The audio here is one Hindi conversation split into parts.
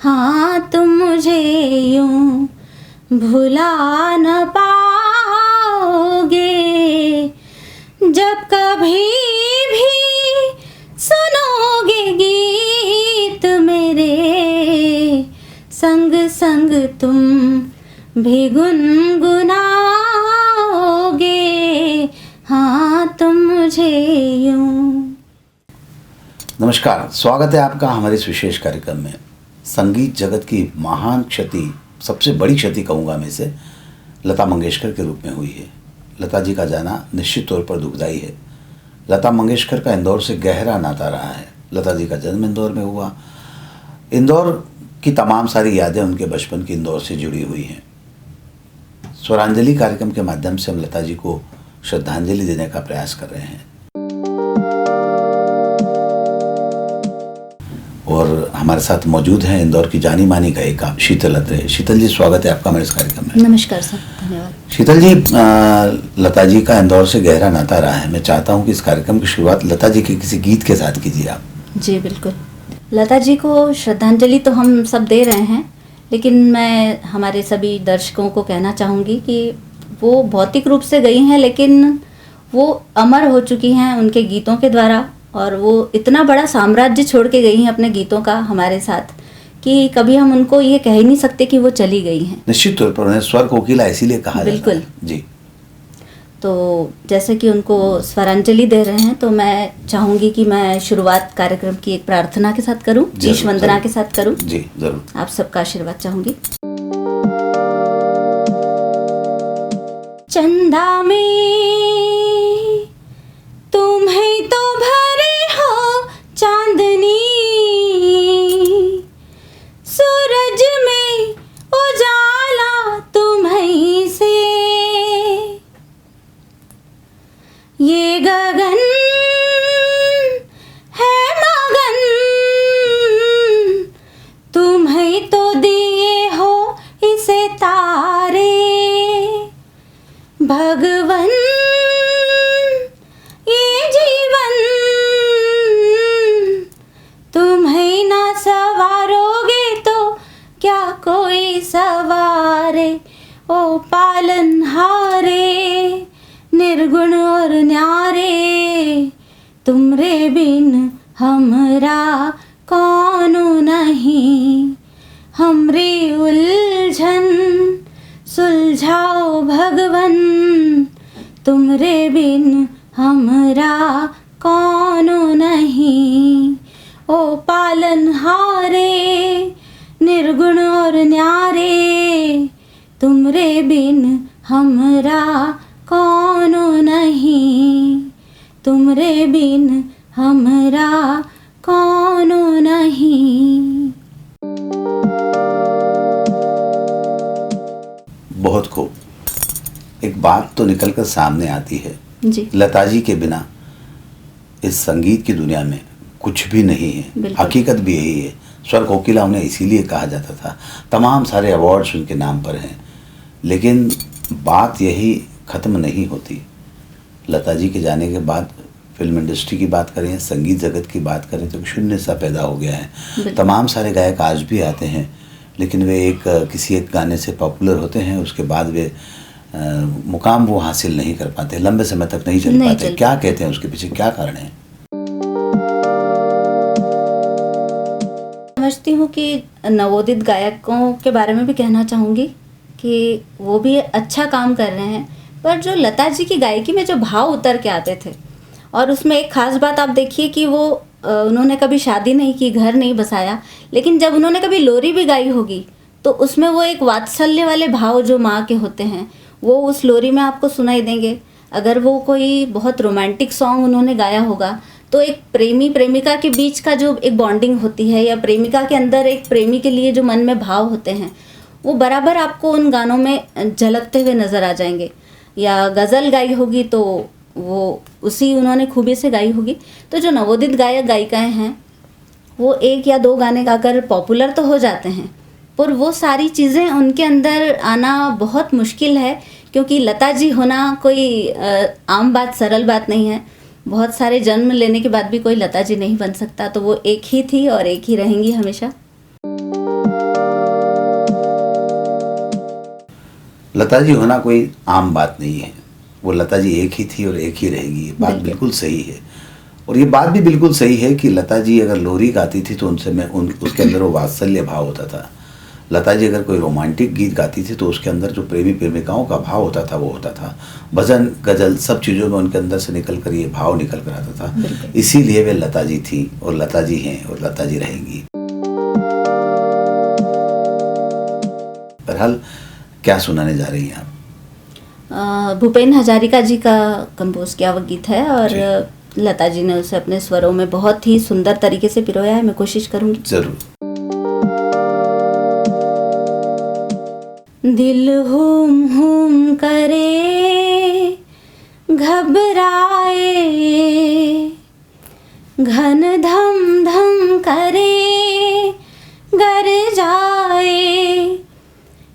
हाँ तुम मुझे यूं भुला न पाओगे, जब कभी भी सुनोगे गीत मेरे, संग संग तुम भी गुनगुनाओगे, हाँ तुम मुझे यूं। नमस्कार, स्वागत है आपका हमारे इस विशेष कार्यक्रम में। संगीत जगत की महान क्षति, सबसे बड़ी क्षति कहूँगा मैं इसे, लता मंगेशकर के रूप में हुई है। लता जी का जाना निश्चित तौर पर दुखदायी है। लता मंगेशकर का इंदौर से गहरा नाता रहा है। लता जी का जन्म इंदौर में हुआ। इंदौर की तमाम सारी यादें उनके बचपन की इंदौर से जुड़ी हुई हैं। स्वरांजलि कार्यक्रम के माध्यम से हम लता जी को श्रद्धांजलि देने का प्रयास कर रहे हैं और हमारे साथ मौजूद हैं इंदौर की जानी मानी गायिका शीतल अत्रे। शीतल जी, स्वागत है आपका हमारे इस कार्यक्रम में। नमस्कार सर, धन्यवाद। शीतल जी, लता जी का इंदौर से गहरा नाता रहा है। मैं चाहता हूं कि इस कार्यक्रम की शुरुआत लता जी के किसी गीत के साथ कीजिए आप। जी बिल्कुल। लता जी को श्रद्धांजलि तो हम सब दे रहे हैं, लेकिन मैं हमारे सभी दर्शकों को कहना चाहूँगी कि वो भौतिक रूप से गई हैं, लेकिन वो अमर हो चुकी हैं उनके गीतों के द्वारा, और वो इतना बड़ा साम्राज्य छोड़ के गई हैं अपने गीतों का हमारे साथ कि कभी हम उनको ये कह ही नहीं सकते कि वो चली गई हैं। निश्चित तौर पर उन्हें स्वर कोकिला इसीलिए कहा जाता है। बिल्कुल जी। तो जैसे कि उनको स्वरांजलि दे रहे हैं, तो मैं चाहूँगी कि मैं शुरुआत कार्यक्रम की एक प्रार्थना के साथ करूँ, ईश वंदना के साथ करूँ। जी जरूर। आप सबका आशीर्वाद चाहूँगी। चंदा में तुम्हें तो भरे हो चांदनी, सूरज में उजाला तुम्हीं से, ये गगन है मगन, तुम्हीं तो दिए हो इसे तारे, भगवन ये जीवन तुम्हें ना सवारोगे तो क्या कोई सवारे, ओ पालनहारे निर्गुण और न्यारे, तुमरे बिन हमरा कौनो नहीं, हमरी उलझन सुलझाओ भगवन, तुमरे बिन हमरा कौनो नहीं, ओ पालनहारे निर्गुण और न्यारे, तुमरे बिन हमरा कौनो नहीं, तुमरे बिन हमरा कौनो नहीं। बहुत खूब। एक बात तो निकलकर सामने आती है जी। लता जी के बिना इस संगीत की दुनिया में कुछ भी नहीं है। हकीकत भी यही है। स्वर कोकिला उन्हें इसीलिए कहा जाता था। तमाम सारे अवार्ड्स उनके नाम पर हैं, लेकिन बात यही ख़त्म नहीं होती। लता जी के जाने के बाद फिल्म इंडस्ट्री की बात करें, संगीत जगत की बात करें, तो शून्य सा पैदा हो गया है। तमाम सारे गायक आज भी आते हैं, लेकिन वे किसी एक गाने से पॉपुलर होते हैं, उसके बाद वे मुकाम वो हासिल नहीं कर पाते, लंबे समय तक नहीं चल पाते। क्या कहते हैं उसके पीछे क्या कारण है? समझती हूँ कि नवोदित गायकों के बारे में भी कहना चाहूँगी कि वो भी अच्छा काम कर रहे हैं, पर जो लता जी की गायकी में जो भाव उतर के आते थे, और उसमें एक ख़ास बात आप देखिए कि वो उन्होंने कभी शादी नहीं की, घर नहीं बसाया, लेकिन जब उन्होंने कभी लोरी भी गाई होगी तो उसमें वो एक वात्सल्य वाले भाव जो माँ के होते हैं वो उस लोरी में आपको सुनाई देंगे। अगर वो कोई बहुत रोमांटिक सॉन्ग उन्होंने गाया होगा तो एक प्रेमी प्रेमिका के बीच का जो एक बॉन्डिंग होती है, या प्रेमिका के अंदर एक प्रेमी के लिए जो मन में भाव होते हैं, वो बराबर आपको उन गानों में झलकते हुए नज़र आ जाएंगे। या गज़ल गाई होगी तो वो उसी उन्होंने खूबी से गाई होगी। तो जो नवोदित गायक गायिकाएं हैं वो एक या दो गाने गाकर पॉपुलर तो हो जाते हैं, पर वो सारी चीज़ें उनके अंदर आना बहुत मुश्किल है, क्योंकि लता जी होना कोई आम बात, सरल बात नहीं है। बहुत सारे जन्म लेने के बाद भी कोई लता जी नहीं बन सकता, तो वो एक ही थी और एक ही रहेंगी हमेशा। लता जी होना कोई आम बात नहीं है। वो लता जी एक ही थी और एक ही रहेगी, ये बात बिल्कुल सही है। और ये बात भी बिल्कुल सही है कि लता जी अगर लोरी गाती थी तो उसके अंदर वो वात्सल्य भाव होता था। लता जी अगर कोई रोमांटिक गीत गाती थी तो उसके अंदर जो प्रेमी प्रेमिकाओं का भाव होता था वो होता था। भजन गजल सब चीज़ों में उनके अंदर से निकल कर ये भाव निकल कर आता था। इसीलिए वे लता जी थी और लता जी हैं और लता जी रहेंगी। बहरहाल क्या सुनाने जा रही हैं आप? भूपेन हजारिका जी का कंपोज किया हुआ गीत है और लता जी ने उसे अपने स्वरों में बहुत ही सुंदर तरीके से पिरोया है। मैं कोशिश करूंगी। जरूर। दिल हुम करे घबराए, घन धम धम करे गर जाए,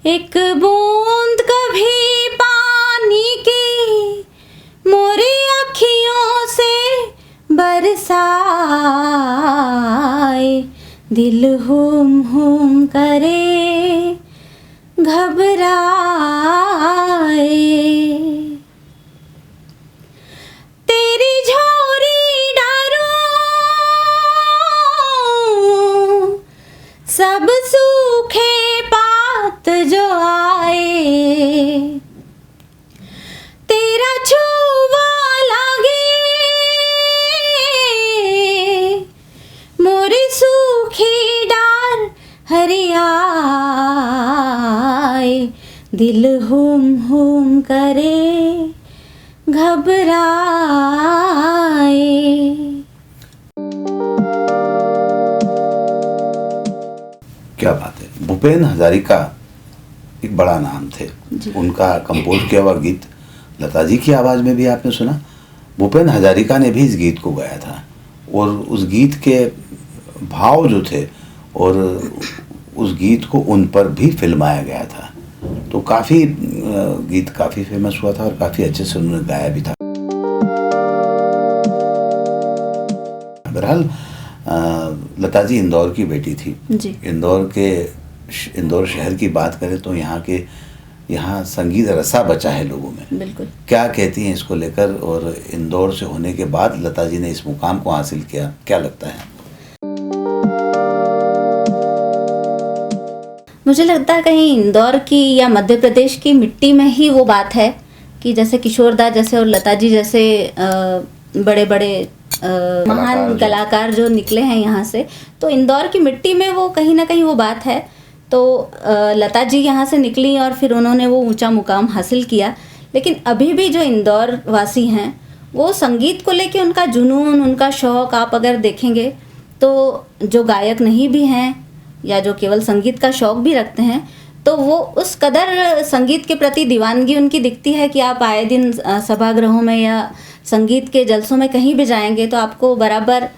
एक बूंद कभी पानी की मोरी अखियों से बरसाए। दिल हुम करे घबराए, तेरी झोरी डारूं सब सूखे पात जो आए, तेरा छुआ लागे मोरी सूखी डार हरियाए। दिल हुम करे घबराए। क्या बात है। भूपेन हजारिका एक बड़ा नाम थे। उनका कंपोज किया हुआ गीत लता जी की आवाज़ में भी आपने सुना। भूपेन हजारिका ने भी इस गीत को गाया था और उस गीत के भाव जो थे और उस गीत को उन पर भी फिल्माया गया था। तो काफ़ी गीत काफ़ी फेमस हुआ था और काफ़ी अच्छे से उन्होंने गाया भी था। बहरहाल लता जी इंदौर की बेटी थी जी। इंदौर शहर की बात करें तो यहाँ संगीत रसा बचा है लोगों में। बिल्कुल। क्या कहती हैं इसको लेकर, और इंदौर से होने के बाद लता जी ने इस मुकाम को हासिल किया, क्या लगता है? मुझे लगता है कहीं इंदौर की या मध्य प्रदेश की मिट्टी में ही वो बात है कि जैसे किशोरदा जैसे और लता जी जैसे बड़े बड़े महान कलाकार जो निकले हैं यहाँ से, तो इंदौर की मिट्टी में वो कहीं ना कहीं वो बात है। तो लता जी यहाँ से निकली और फिर उन्होंने वो ऊंचा मुकाम हासिल किया। लेकिन अभी भी जो इंदौर वासी हैं वो संगीत को लेके उनका जुनून, उनका शौक़ आप अगर देखेंगे तो जो गायक नहीं भी हैं या जो केवल संगीत का शौक़ भी रखते हैं तो वो उस कदर संगीत के प्रति दीवानगी उनकी दिखती है कि आप आए दिन सभागृहों में या संगीत के जलसों में कहीं भी जाएंगे तो आपको बराबर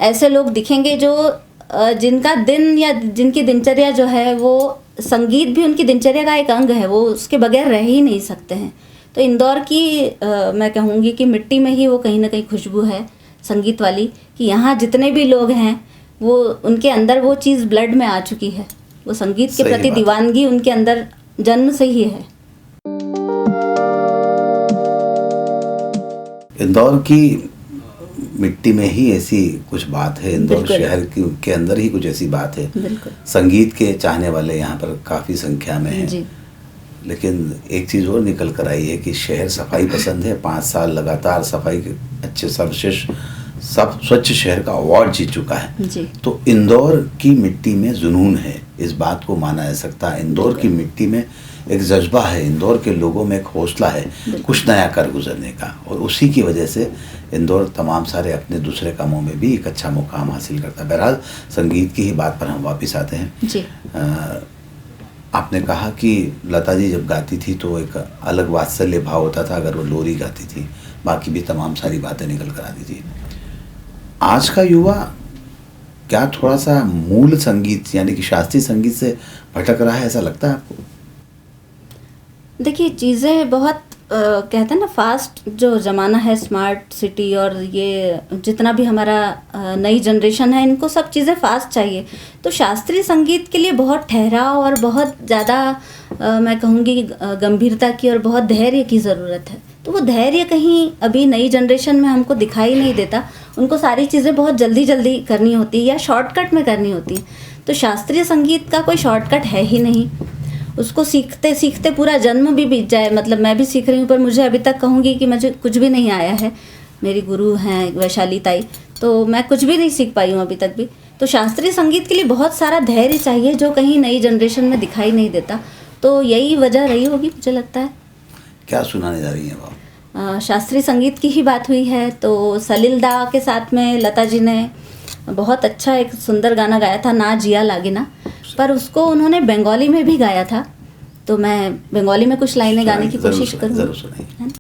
ऐसे लोग दिखेंगे जो जिनका दिन या जिनकी दिनचर्या जो है वो संगीत भी उनकी दिनचर्या का एक अंग है, वो उसके बगैर रह ही नहीं सकते हैं। तो इंदौर की मैं कहूँगी कि मिट्टी में ही वो कहीं ना कहीं खुशबू है संगीत वाली, कि यहाँ जितने भी लोग हैं वो उनके अंदर वो चीज़ ब्लड में आ चुकी है। वो संगीत के प्रति दीवानगी उनके अंदर जन्म से ही है। इंदौर की मिट्टी में ही ऐसी कुछ बात है, इंदौर शहर के अंदर ही कुछ ऐसी बात है। संगीत के चाहने वाले यहाँ पर काफ़ी संख्या में हैं। लेकिन एक चीज़ और निकल कर आई है कि शहर सफाई पसंद है। 5 साल लगातार सफाई के अच्छे सर्वश्रेष्ठ सब स्वच्छ शहर का अवार्ड जीत चुका है जी। तो इंदौर की मिट्टी में जुनून है, इस बात को माना जा सकता है। इंदौर की मिट्टी में एक जज्बा है, इंदौर के लोगों में एक हौसला है कुछ नया कर गुजरने का, और उसी की वजह से इंदौर तमाम सारे अपने दूसरे कामों में भी एक अच्छा मुकाम हासिल करता है। बहरहाल संगीत की ही बात पर हम वापस आते हैं जी। आपने कहा कि लता जी जब गाती थी तो एक अलग वात्सल्य भाव होता था अगर वो लोरी गाती थी, बाकी भी तमाम सारी बातें निकल कर आती थी। आज का युवा क्या थोड़ा सा मूल संगीत यानी कि शास्त्रीय संगीत से भटक रहा है, ऐसा लगता है आपको? देखिए चीज़ें बहुत कहते हैं ना फास्ट जो ज़माना है, स्मार्ट सिटी और ये जितना भी हमारा नई जनरेशन है, इनको सब चीज़ें फास्ट चाहिए। तो शास्त्रीय संगीत के लिए बहुत ठहराव और बहुत ज़्यादा मैं कहूँगी गंभीरता की और बहुत धैर्य की ज़रूरत है। तो वो धैर्य कहीं अभी नई जनरेशन में हमको दिखाई नहीं देता। उनको सारी चीज़ें बहुत जल्दी जल्दी करनी होती है या शॉर्टकट में करनी होती है। तो शास्त्रीय संगीत का कोई शॉर्टकट है ही नहीं। उसको सीखते सीखते पूरा जन्म भी बीत जाए, मतलब मैं भी सीख रही हूँ पर मुझे अभी तक कहूँगी कि मुझे कुछ भी नहीं आया है। मेरी गुरु हैं वैशाली ताई, तो मैं कुछ भी नहीं सीख पाई हूँ अभी तक भी। तो शास्त्रीय संगीत के लिए बहुत सारा धैर्य चाहिए जो कहीं नई जनरेशन में दिखाई नहीं देता। तो यही वजह रही होगी मुझे लगता है। क्या सुनाने जा रही हैं आप? शास्त्रीय संगीत की ही बात हुई है तो सलील दा के साथ में लता जी ने बहुत अच्छा एक सुंदर गाना गाया था, ना जिया लागे ना, पर उसको उन्होंने बंगाली में भी गाया था। तो मैं बंगाली में कुछ लाइनें गाने की कोशिश करूँगी।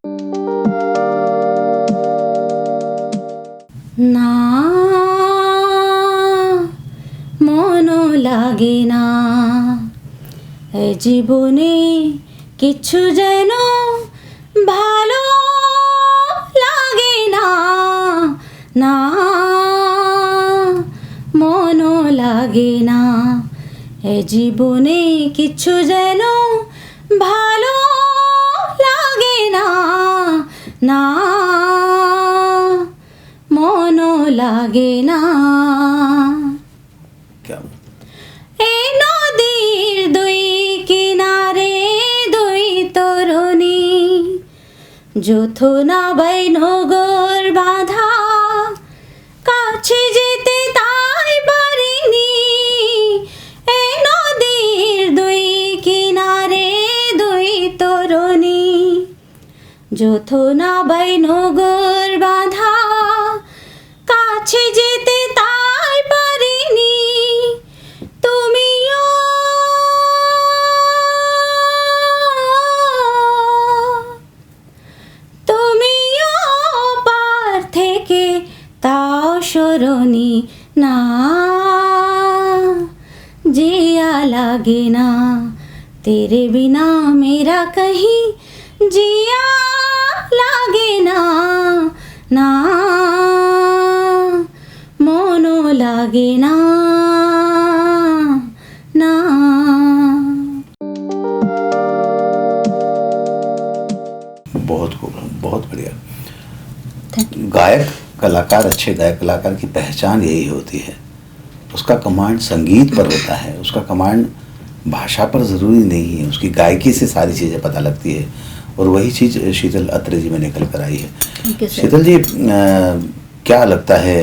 ना মনো লাগে না এ জীবনে কিছু যেন ভালো লাগে না, না মনো লাগে না এ জীবনে কিছু যেন ভালো লাগে না, না মনো লাগে না। এই নদীর দুই কিনারে দুই তরুণী যথনা বাই নগর বাঁধা, কাছে যেতে তাই পারিনি। এই নদীর দুই কিনারে দুই তরুণী যথনা বাই নগর বাঁধা, কাছে যেতে তাই পারিনি। তুমিও তুমিও পার থেকে তাও সরণি, না जिया लागे ना तेरे बिना मेरा कहीं जिया लागे ना, ना मोनो लागे ना, ना। बहुत खूब, बहुत बढ़िया। गायक कलाकार, अच्छे गायक कलाकार की पहचान यही होती है, उसका कमांड संगीत पर होता है, उसका कमांड भाषा पर ज़रूरी नहीं है, उसकी गायकी से सारी चीज़ें पता लगती है। और वही चीज़ शीतल अत्रे जी में निकल कर आई है। शीतल जी, क्या लगता है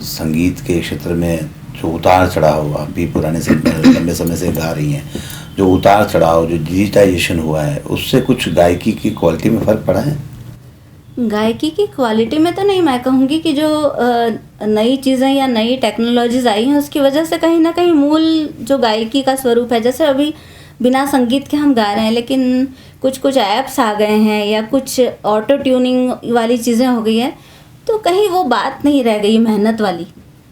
संगीत के क्षेत्र में जो उतार चढ़ाव, आप भी पुराने से लंबे समय से गा रही हैं, जो उतार चढ़ाव, जो डिजिटाइजेशन हुआ है, उससे कुछ गायकी की क्वालिटी में फ़र्क पड़ा है? गायकी की क्वालिटी में तो नहीं, मैं कहूँगी कि जो नई चीज़ें या नई टेक्नोलॉजीज आई हैं उसकी वजह से कहीं ना कहीं मूल जो गायकी का स्वरूप है, जैसे अभी बिना संगीत के हम गा रहे हैं लेकिन कुछ कुछ ऐप्स आ गए हैं या कुछ ऑटो ट्यूनिंग वाली चीज़ें हो गई है, तो कहीं वो बात नहीं रह गई मेहनत वाली।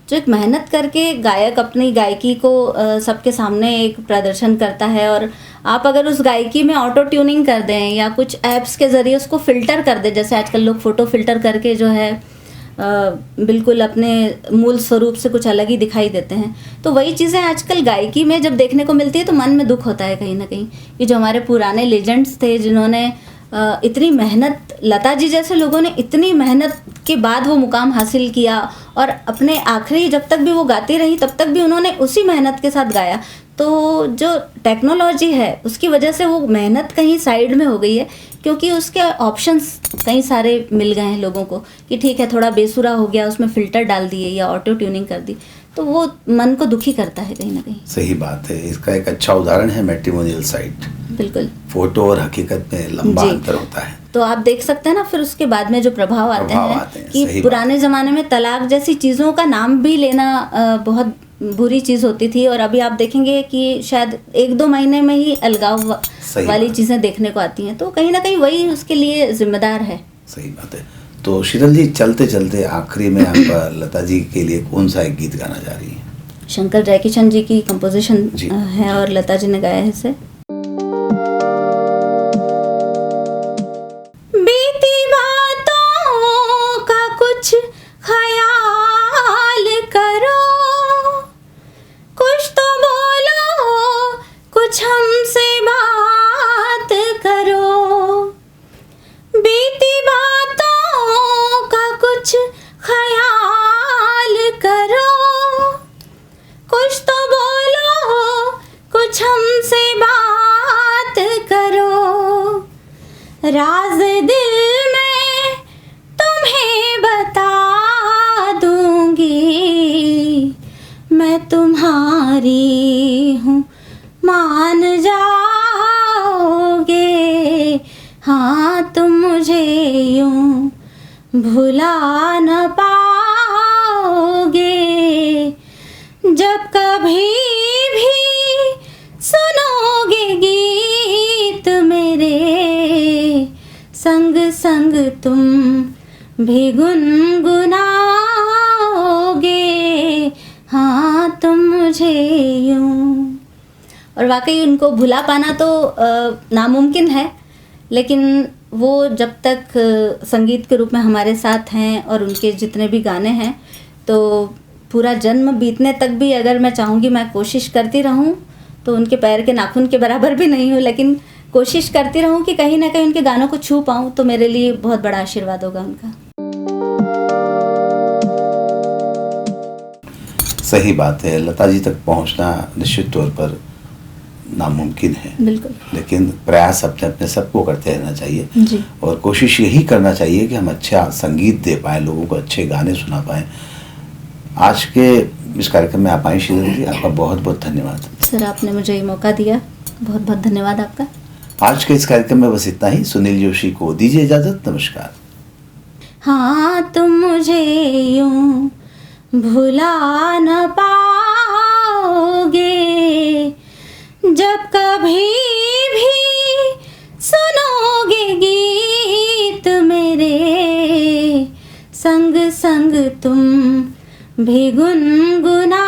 जो एक मेहनत करके गायक अपनी गायकी को सबके सामने एक प्रदर्शन करता है, और आप अगर उस गायकी में ऑटो ट्यूनिंग कर दें या कुछ ऐप्स के ज़रिए उसको फ़िल्टर कर दें, जैसे आजकल लोग फ़ोटो फ़िल्टर करके जो है बिल्कुल अपने मूल स्वरूप से कुछ अलग ही दिखाई देते हैं, तो वही चीज़ें आजकल गायकी में जब देखने को मिलती है तो मन में दुख होता है कहीं ना कहीं कि जो हमारे पुराने लेजेंड्स थे जिन्होंने इतनी मेहनत, लता जी जैसे लोगों ने इतनी मेहनत के बाद वो मुकाम हासिल किया और अपने आखिरी जब तक भी वो गाती रही तब तक भी उन्होंने उसी मेहनत के साथ गाया। तो जो टेक्नोलॉजी है उसकी वजह से वो मेहनत कहीं साइड में हो गई है, क्योंकि उसके ऑप्शंस कई सारे मिल गए हैं लोगों को कि ठीक है थोड़ा बेसुरा हो गया, उसमें फ़िल्टर डाल दिए या ऑटो ट्यूनिंग कर दी, तो वो मन को दुखी करता है कहीं ना कहीं। सही बात है। इसका एक अच्छा उदाहरण है मैट्रिमोनियल साइट। बिल्कुल, फोटो और हकीकत में लंबा अंतर होता है। तो आप देख सकते हैं ना फिर उसके बाद में जो प्रभाव आते हैं कि पुराने ज़माने में तलाक जैसी चीज़ों का नाम भी लेना बहुत बुरी चीज़ होती थी, और अभी आप देखेंगे कि शायद 1-2 महीने में ही अलगाव वाली चीज़ें देखने को आती हैं, तो कहीं ना कहीं वही उसके लिए जिम्मेदार है। सही बात है। तो शीतल जी, चलते चलते आखिरी में आप लता जी के लिए कौन सा एक गीत गाना जा रही हैं? शंकर जयकिशन जी की कंपोजिशन है और लता जी ने गाया है इसे। राज दिल में तुम्हें बता दूंगी, मैं तुम्हारी हूँ मान जाओगे। हाँ तुम मुझे यूं भुला न पाओगे, जब कभी भी सुनोगे गीत मेरे, संग संग तुम भी गुनगुनाओगे। हाँ तुम मुझे यूं। और वाकई उनको भुला पाना तो नामुमकिन है, लेकिन वो जब तक संगीत के रूप में हमारे साथ हैं और उनके जितने भी गाने हैं, तो पूरा जन्म बीतने तक भी अगर मैं चाहूँगी मैं कोशिश करती रहूँ, तो उनके पैर के नाखून के बराबर भी नहीं हूँ, लेकिन कोशिश करती रहूँ कि कहीं ना कहीं उनके गानों को छू पाऊँ, तो मेरे लिए बहुत बड़ा आशीर्वाद होगा उनका। सही बात है, लता जी तक पहुंचना निश्चित तौर पर नामुमकिन है, बिल्कुल, लेकिन प्रयास अपने अपने सबको करते रहना चाहिए जी। और कोशिश यही करना चाहिए कि हम अच्छा संगीत दे पाएँ, लोगों को अच्छे गाने सुना पाएँ। आज के इस कार्यक्रम में आप आई शीतल जी, आपका बहुत बहुत धन्यवाद। सर आपने मुझे ये मौका दिया, बहुत बहुत धन्यवाद आपका। आज के इस कार्यक्रम में बस इतना ही। सुनील जोशी को दीजिए इजाजत, नमस्कार। हाँ तुम मुझे यूं भुला न पाओगे, जब कभी भी सुनोगे गीत मेरे, संग संग तुम भी गुनगुना